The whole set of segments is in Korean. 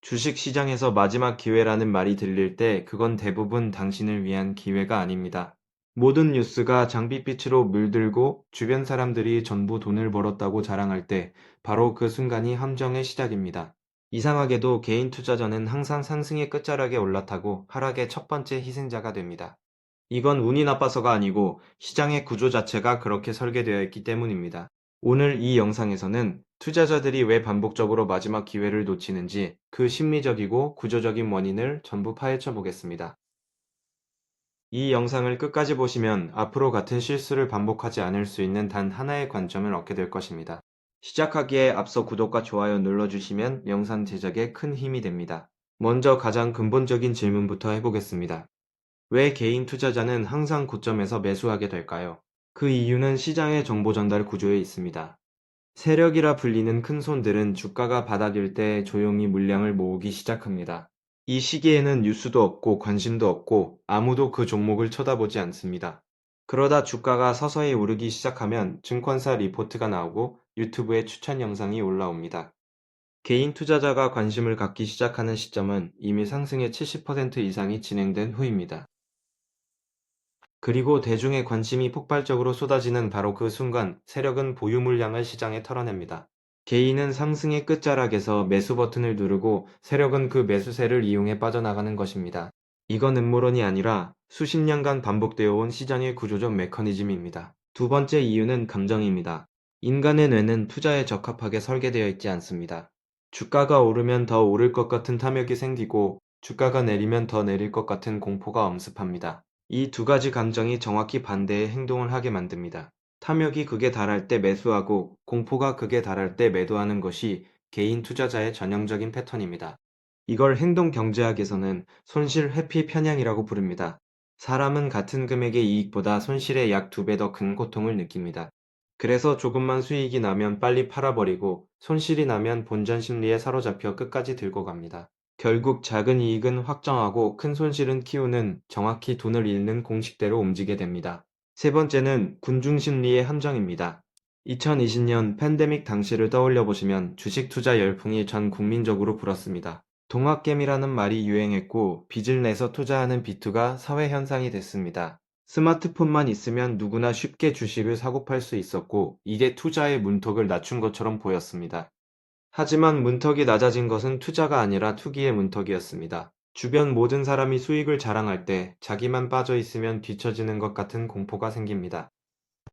주식시장에서 마지막 기회라는 말이 들릴 때 그건 대부분 당신을 위한 기회가 아닙니다. 모든 뉴스가 장밋빛으로 물들고 주변 사람들이 전부 돈을 벌었다고 자랑할 때 바로 그 순간이 함정의 시작입니다. 이상하게도 개인 투자자는 항상 상승의 끝자락에 올라타고 하락의 첫 번째 희생자가 됩니다. 이건 운이 나빠서가 아니고 시장의 구조 자체가 그렇게 설계되어 있기 때문입니다. 오늘 이 영상에서는 투자자들이 왜 반복적으로 마지막 기회를 놓치는지 그 심리적이고 구조적인 원인을 전부 파헤쳐 보겠습니다. 이 영상을 끝까지 보시면 앞으로 같은 실수를 반복하지 않을 수 있는 단 하나의 관점을 얻게 될 것입니다. 시작하기에 앞서 구독과 좋아요 눌러주시면 영상 제작에 큰 힘이 됩니다. 먼저 가장 근본적인 질문부터 해보겠습니다. 왜 개인 투자자는 항상 고점에서 매수하게 될까요? 그 이유는 시장의 정보 전달 구조에 있습니다. 세력이라 불리는 큰 손들은 주가가 바닥일 때 조용히 물량을 모으기 시작합니다. 이 시기에는 뉴스도 없고 관심도 없고 아무도 그 종목을 쳐다보지 않습니다. 그러다 주가가 서서히 오르기 시작하면 증권사 리포트가 나오고 유튜브에 추천 영상이 올라옵니다. 개인 투자자가 관심을 갖기 시작하는 시점은 이미 상승의 70% 이상이 진행된 후입니다. 그리고 대중의 관심이 폭발적으로 쏟아지는 바로 그 순간 세력은 보유 물량을 시장에 털어냅니다. 개인은 상승의 끝자락에서 매수 버튼을 누르고 세력은 그 매수세를 이용해 빠져나가는 것입니다. 이건 음모론이 아니라 수십 년간 반복되어 온 시장의 구조적 메커니즘입니다. 두 번째 이유는 감정입니다. 인간의 뇌는 투자에 적합하게 설계되어 있지 않습니다. 주가가 오르면 더 오를 것 같은 탐욕이 생기고 주가가 내리면 더 내릴 것 같은 공포가 엄습합니다. 이 두 가지 감정이 정확히 반대의 행동을 하게 만듭니다. 탐욕이 극에 달할 때 매수하고 공포가 극에 달할 때 매도하는 것이 개인 투자자의 전형적인 패턴입니다. 이걸 행동 경제학에서는 손실 회피 편향이라고 부릅니다. 사람은 같은 금액의 이익보다 손실의 약 2배 더 큰 고통을 느낍니다. 그래서 조금만 수익이 나면 빨리 팔아버리고 손실이 나면 본전 심리에 사로잡혀 끝까지 들고 갑니다. 결국 작은 이익은 확정하고 큰 손실은 키우는 정확히 돈을 잃는 공식대로 움직이게 됩니다. 세 번째는 군중 심리의 함정입니다. 2020년 팬데믹 당시를 떠올려 보시면 주식 투자 열풍이 전 국민적으로 불었습니다. 동학개미라는 말이 유행했고 빚을 내서 투자하는 비투가 사회 현상이 됐습니다. 스마트폰만 있으면 누구나 쉽게 주식을 사고 팔 수 있었고 이게 투자의 문턱을 낮춘 것처럼 보였습니다. 하지만 문턱이 낮아진 것은 투자가 아니라 투기의 문턱이었습니다. 주변 모든 사람이 수익을 자랑할 때 자기만 빠져 있으면 뒤처지는 것 같은 공포가 생깁니다.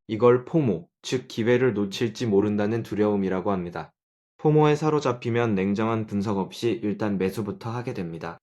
이걸 포모, 즉 기회를 놓칠지 모른다는 두려움이라고 합니다. 포모에 사로잡히면 냉정한 분석 없이 일단 매수부터 하게 됩니다.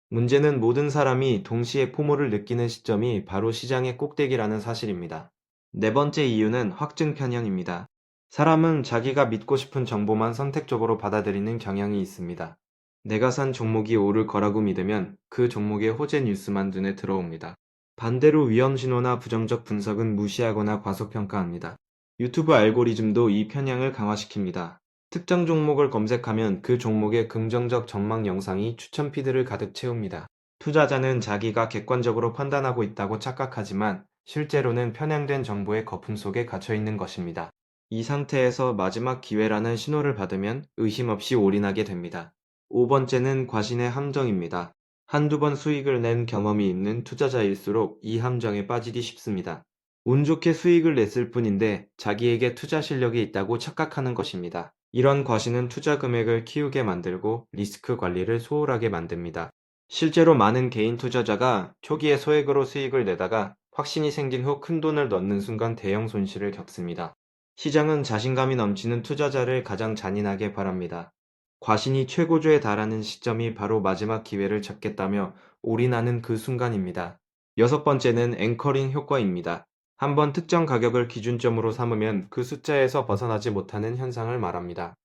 문제는 모든 사람이 동시에 포모를 느끼는 시점이 바로 시장의 꼭대기라는 사실입니다. 네 번째 이유는 확증 편향입니다. 사람은 자기가 믿고 싶은 정보만 선택적으로 받아들이는 경향이 있습니다. 내가 산 종목이 오를 거라고 믿으면 그 종목의 호재 뉴스만 눈에 들어옵니다. 반대로 위험 신호나 부정적 분석은 무시하거나 과소평가합니다. 유튜브 알고리즘도 이 편향을 강화시킵니다. 특정 종목을 검색하면 그 종목의 긍정적 전망 영상이 추천 피드를 가득 채웁니다. 투자자는 자기가 객관적으로 판단하고 있다고 착각하지만 실제로는 편향된 정보의 거품 속에 갇혀 있는 것입니다. 이 상태에서 마지막 기회라는 신호를 받으면 의심 없이 올인하게 됩니다. 5번째는 과신의 함정입니다. 한두 번 수익을 낸 경험이 있는 투자자일수록 이 함정에 빠지기 쉽습니다. 운 좋게 수익을 냈을 뿐인데 자기에게 투자 실력이 있다고 착각하는 것입니다. 이런 과신은 투자 금액을 키우게 만들고 리스크 관리를 소홀하게 만듭니다. 실제로 많은 개인 투자자가 초기에 소액으로 수익을 내다가 확신이 생긴 후 큰돈을 넣는 순간 대형 손실을 겪습니다. 시장은 자신감이 넘치는 투자자를 가장 잔인하게 바랍니다. 과신이 최고조에 달하는 시점이 바로 마지막 기회를 잡겠다며 올인하는 그 순간입니다. 여섯 번째는 앵커링 효과입니다. 한번 특정 가격을 기준점으로 삼으면 그 숫자에서 벗어나지 못하는 현상을 말합니다.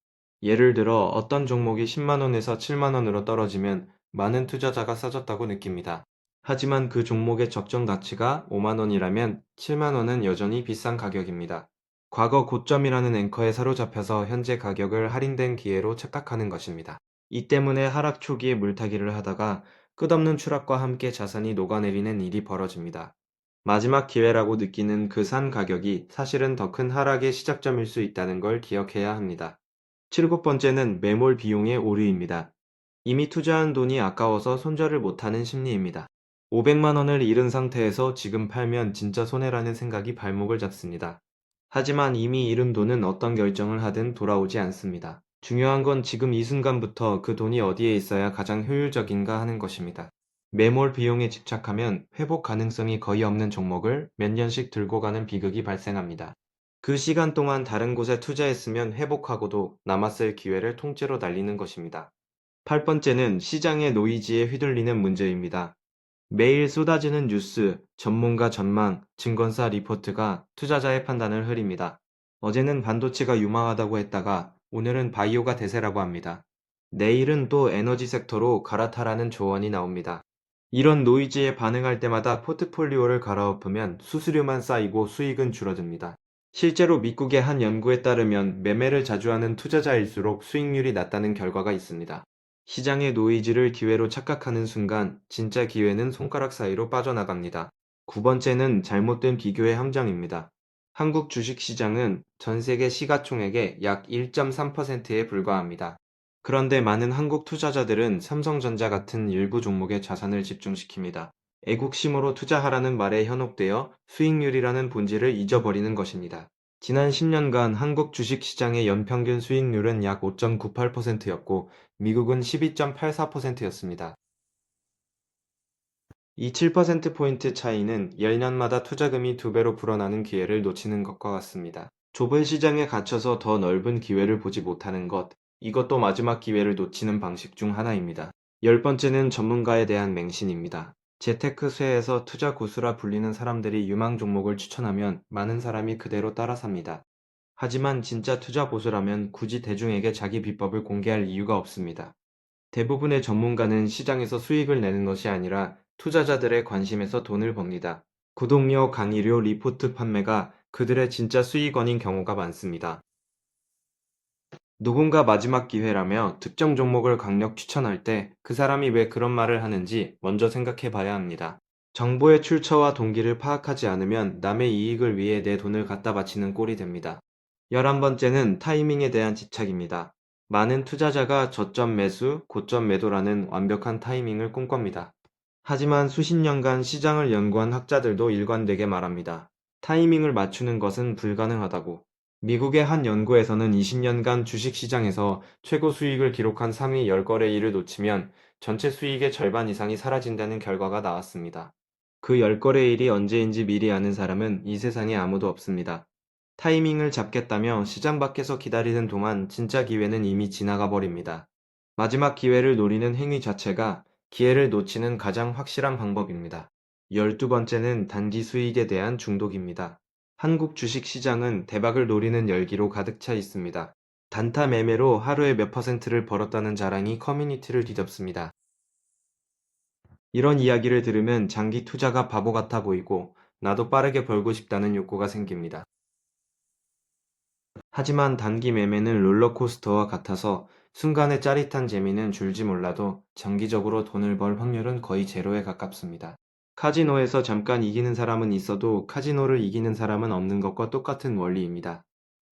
예를 들어 어떤 종목이 10만원에서 7만원으로 떨어지면 많은 투자자가 싸졌다고 느낍니다. 하지만 그 종목의 적정 가치가 5만원이라면 7만원은 여전히 비싼 가격입니다. 과거 고점이라는 앵커에 사로잡혀서 현재 가격을 할인된 기회로 착각하는 것입니다. 이 때문에 하락 초기에 물타기를 하다가 끝없는 추락과 함께 자산이 녹아내리는 일이 벌어집니다. 마지막 기회라고 느끼는 그 산 가격이 사실은 더 큰 하락의 시작점일 수 있다는 걸 기억해야 합니다. 7번째는 매몰 비용의 오류입니다. 이미 투자한 돈이 아까워서 손절을 못하는 심리입니다. 500만 원을 잃은 상태에서 지금 팔면 진짜 손해라는 생각이 발목을 잡습니다. 하지만 이미 잃은 돈은 어떤 결정을 하든 돌아오지 않습니다. 중요한 건 지금 이 순간부터 그 돈이 어디에 있어야 가장 효율적인가 하는 것입니다. 매몰 비용에 집착하면 회복 가능성이 거의 없는 종목을 몇 년씩 들고 가는 비극이 발생합니다. 그 시간 동안 다른 곳에 투자했으면 회복하고도 남았을 기회를 통째로 날리는 것입니다. 8번째는 시장의 노이즈에 휘둘리는 문제입니다. 매일 쏟아지는 뉴스, 전문가 전망, 증권사 리포트가 투자자의 판단을 흐립니다. 어제는 반도체가 유망하다고 했다가 오늘은 바이오가 대세라고 합니다. 내일은 또 에너지 섹터로 갈아타라는 조언이 나옵니다. 이런 노이즈에 반응할 때마다 포트폴리오를 갈아엎으면 수수료만 쌓이고 수익은 줄어듭니다. 실제로 미국의 한 연구에 따르면 매매를 자주 하는 투자자일수록 수익률이 낮다는 결과가 있습니다. 시장의 노이즈를 기회로 착각하는 순간 진짜 기회는 손가락 사이로 빠져나갑니다. 9번째는 잘못된 비교의 함정입니다. 한국 주식시장은 전 세계 시가총액의 약 1.3%에 불과합니다. 그런데 많은 한국 투자자들은 삼성전자 같은 일부 종목에 자산을 집중시킵니다. 애국심으로 투자하라는 말에 현혹되어 수익률이라는 본질을 잊어버리는 것입니다. 지난 10년간 한국 주식시장의 연평균 수익률은 약 5.98%였고 미국은 12.84%였습니다. 이 7%포인트 차이는 10년마다 투자금이 2배로 불어나는 기회를 놓치는 것과 같습니다. 좁은 시장에 갇혀서 더 넓은 기회를 보지 못하는 것, 이것도 마지막 기회를 놓치는 방식 중 하나입니다. 10번째는 전문가에 대한 맹신입니다. 재테크쇠에서 투자 고수라 불리는 사람들이 유망 종목을 추천하면 많은 사람이 그대로 따라 삽니다. 하지만 진짜 투자 고수라면 굳이 대중에게 자기 비법을 공개할 이유가 없습니다. 대부분의 전문가는 시장에서 수익을 내는 것이 아니라 투자자들의 관심에서 돈을 법니다. 구독료, 강의료, 리포트 판매가 그들의 진짜 수익원인 경우가 많습니다. 누군가 마지막 기회라며 특정 종목을 강력 추천할 때 그 사람이 왜 그런 말을 하는지 먼저 생각해 봐야 합니다. 정보의 출처와 동기를 파악하지 않으면 남의 이익을 위해 내 돈을 갖다 바치는 꼴이 됩니다. 11번째는 타이밍에 대한 집착입니다. 많은 투자자가 저점 매수, 고점 매도라는 완벽한 타이밍을 꿈꿉니다. 하지만 수십 년간 시장을 연구한 학자들도 일관되게 말합니다. 타이밍을 맞추는 것은 불가능하다고. 미국의 한 연구에서는 20년간 주식시장에서 최고 수익을 기록한 상위 10거래일을 놓치면 전체 수익의 절반 이상이 사라진다는 결과가 나왔습니다. 그 10거래일이 언제인지 미리 아는 사람은 이 세상에 아무도 없습니다. 타이밍을 잡겠다며 시장 밖에서 기다리는 동안 진짜 기회는 이미 지나가 버립니다. 마지막 기회를 노리는 행위 자체가 기회를 놓치는 가장 확실한 방법입니다. 12번째는 단기 수익에 대한 중독입니다. 한국 주식 시장은 대박을 노리는 열기로 가득 차 있습니다. 단타 매매로 하루에 몇 퍼센트를 벌었다는 자랑이 커뮤니티를 뒤덮습니다. 이런 이야기를 들으면 장기 투자가 바보 같아 보이고 나도 빠르게 벌고 싶다는 욕구가 생깁니다. 하지만 단기 매매는 롤러코스터와 같아서 순간의 짜릿한 재미는 줄지 몰라도 장기적으로 돈을 벌 확률은 거의 제로에 가깝습니다. 카지노에서 잠깐 이기는 사람은 있어도 카지노를 이기는 사람은 없는 것과 똑같은 원리입니다.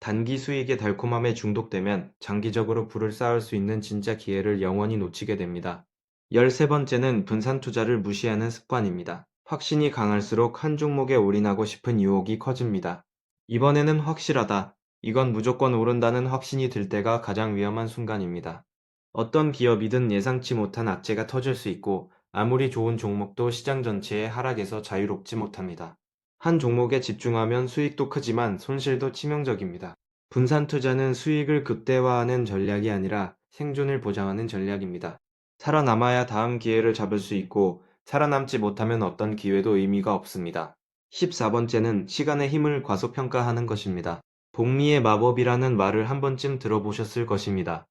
단기 수익의 달콤함에 중독되면 장기적으로 부를 쌓을 수 있는 진짜 기회를 영원히 놓치게 됩니다. 13번째는 분산 투자를 무시하는 습관입니다. 확신이 강할수록 한 종목에 올인하고 싶은 유혹이 커집니다. 이번에는 확실하다. 이건 무조건 오른다는 확신이 들 때가 가장 위험한 순간입니다. 어떤 기업이든 예상치 못한 악재가 터질 수 있고 아무리 좋은 종목도 시장 전체의 하락에서 자유롭지 못합니다. 한 종목에 집중하면 수익도 크지만 손실도 치명적입니다. 분산 투자는 수익을 극대화하는 전략이 아니라 생존을 보장하는 전략입니다. 살아남아야 다음 기회를 잡을 수 있고 살아남지 못하면 어떤 기회도 의미가 없습니다. 14번째는 시간의 힘을 과소평가하는 것입니다. 복리의 마법이라는 말을 한 번쯤 들어보셨을 것입니다.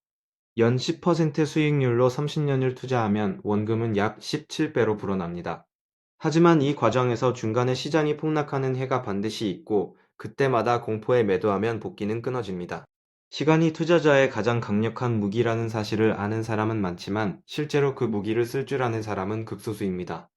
연 10% 수익률로 30년을 투자하면 원금은 약 17배로 불어납니다. 하지만 이 과정에서 중간에 시장이 폭락하는 해가 반드시 있고 그때마다 공포에 매도하면 복귀는 끊어집니다. 시간이 투자자의 가장 강력한 무기라는 사실을 아는 사람은 많지만 실제로 그 무기를 쓸 줄 아는 사람은 극소수입니다.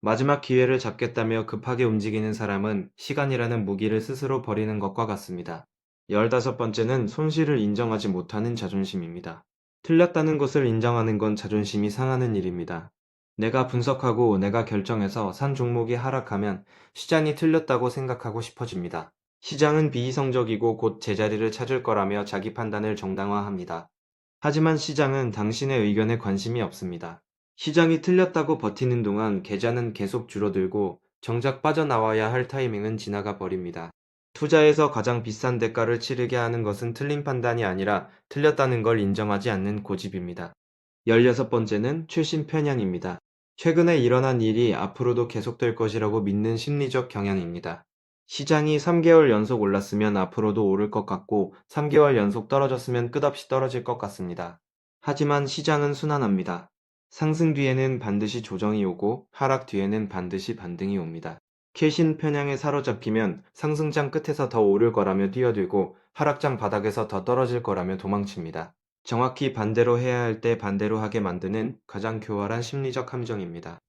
마지막 기회를 잡겠다며 급하게 움직이는 사람은 시간이라는 무기를 스스로 버리는 것과 같습니다. 15번째는 손실을 인정하지 못하는 자존심입니다. 틀렸다는 것을 인정하는 건 자존심이 상하는 일입니다. 내가 분석하고 내가 결정해서 산 종목이 하락하면 시장이 틀렸다고 생각하고 싶어집니다. 시장은 비이성적이고 곧 제자리를 찾을 거라며 자기 판단을 정당화합니다. 하지만 시장은 당신의 의견에 관심이 없습니다. 시장이 틀렸다고 버티는 동안 계좌는 계속 줄어들고 정작 빠져나와야 할 타이밍은 지나가 버립니다. 투자에서 가장 비싼 대가를 치르게 하는 것은 틀린 판단이 아니라 틀렸다는 걸 인정하지 않는 고집입니다. 16번째는 최신 편향입니다. 최근에 일어난 일이 앞으로도 계속될 것이라고 믿는 심리적 경향입니다. 시장이 3개월 연속 올랐으면 앞으로도 오를 것 같고 3개월 연속 떨어졌으면 끝없이 떨어질 것 같습니다. 하지만 시장은 순환합니다. 상승 뒤에는 반드시 조정이 오고 하락 뒤에는 반드시 반등이 옵니다. 최신 편향에 사로잡히면 상승장 끝에서 더 오를 거라며 뛰어들고 하락장 바닥에서 더 떨어질 거라며 도망칩니다. 정확히 반대로 해야 할 때 반대로 하게 만드는 가장 교활한 심리적 함정입니다.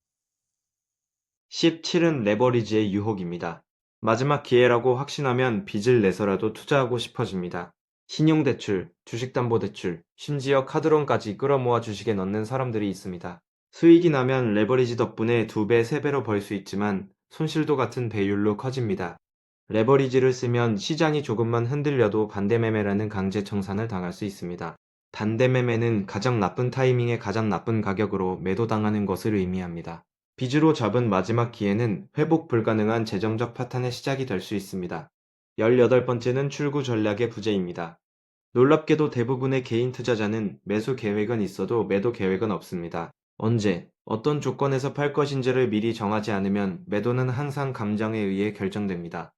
17은 레버리지의 유혹입니다. 마지막 기회라고 확신하면 빚을 내서라도 투자하고 싶어집니다. 신용대출, 주식담보대출, 심지어 카드론까지 끌어모아 주식에 넣는 사람들이 있습니다. 수익이 나면 레버리지 덕분에 2배, 3배로 벌 수 있지만 손실도 같은 배율로 커집니다. 레버리지를 쓰면 시장이 조금만 흔들려도 반대매매라는 강제 청산을 당할 수 있습니다. 반대매매는 가장 나쁜 타이밍에 가장 나쁜 가격으로 매도당하는 것을 의미합니다. 빚으로 잡은 마지막 기회는 회복 불가능한 재정적 파탄의 시작이 될 수 있습니다. 18번째는 출구 전략의 부재입니다. 놀랍게도 대부분의 개인 투자자는 매수 계획은 있어도 매도 계획은 없습니다. 언제, 어떤 조건에서 팔 것인지를 미리 정하지 않으면 매도는 항상 감정에 의해 결정됩니다.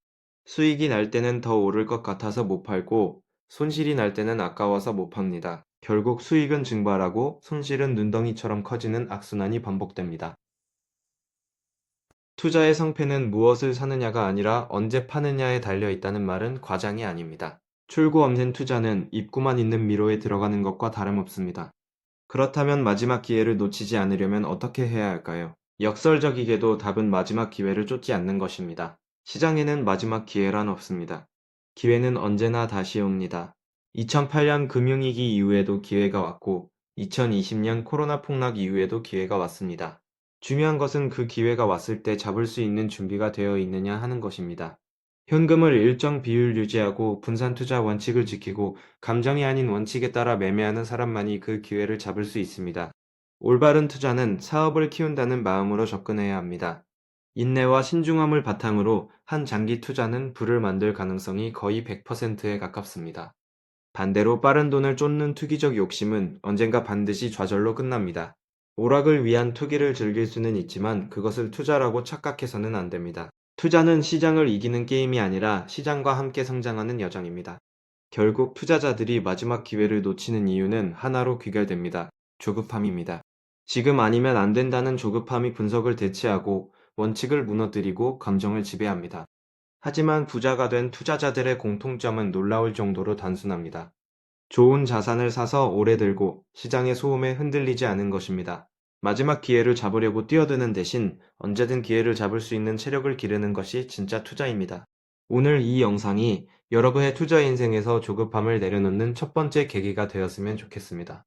수익이 날 때는 더 오를 것 같아서 못 팔고 손실이 날 때는 아까워서 못 팝니다. 결국 수익은 증발하고 손실은 눈덩이처럼 커지는 악순환이 반복됩니다. 투자의 성패는 무엇을 사느냐가 아니라 언제 파느냐에 달려 있다는 말은 과장이 아닙니다. 출구 없는 투자는 입구만 있는 미로에 들어가는 것과 다름없습니다. 그렇다면 마지막 기회를 놓치지 않으려면 어떻게 해야 할까요? 역설적이게도 답은 마지막 기회를 쫓지 않는 것입니다. 시장에는 마지막 기회란 없습니다. 기회는 언제나 다시 옵니다. 2008년 금융위기 이후에도 기회가 왔고 2020년 코로나 폭락 이후에도 기회가 왔습니다. 중요한 것은 그 기회가 왔을 때 잡을 수 있는 준비가 되어 있느냐 하는 것입니다. 현금을 일정 비율 유지하고 분산 투자 원칙을 지키고 감정이 아닌 원칙에 따라 매매하는 사람만이 그 기회를 잡을 수 있습니다. 올바른 투자는 사업을 키운다는 마음으로 접근해야 합니다. 인내와 신중함을 바탕으로 한 장기 투자는 부를 만들 가능성이 거의 100%에 가깝습니다. 반대로 빠른 돈을 쫓는 투기적 욕심은 언젠가 반드시 좌절로 끝납니다. 오락을 위한 투기를 즐길 수는 있지만 그것을 투자라고 착각해서는 안 됩니다. 투자는 시장을 이기는 게임이 아니라 시장과 함께 성장하는 여정입니다. 결국 투자자들이 마지막 기회를 놓치는 이유는 하나로 귀결됩니다. 조급함입니다. 지금 아니면 안 된다는 조급함이 분석을 대체하고 원칙을 무너뜨리고 감정을 지배합니다. 하지만 부자가 된 투자자들의 공통점은 놀라울 정도로 단순합니다. 좋은 자산을 사서 오래 들고 시장의 소음에 흔들리지 않은 것입니다. 마지막 기회를 잡으려고 뛰어드는 대신 언제든 기회를 잡을 수 있는 체력을 기르는 것이 진짜 투자입니다. 오늘 이 영상이 여러분의 투자 인생에서 조급함을 내려놓는 첫 번째 계기가 되었으면 좋겠습니다.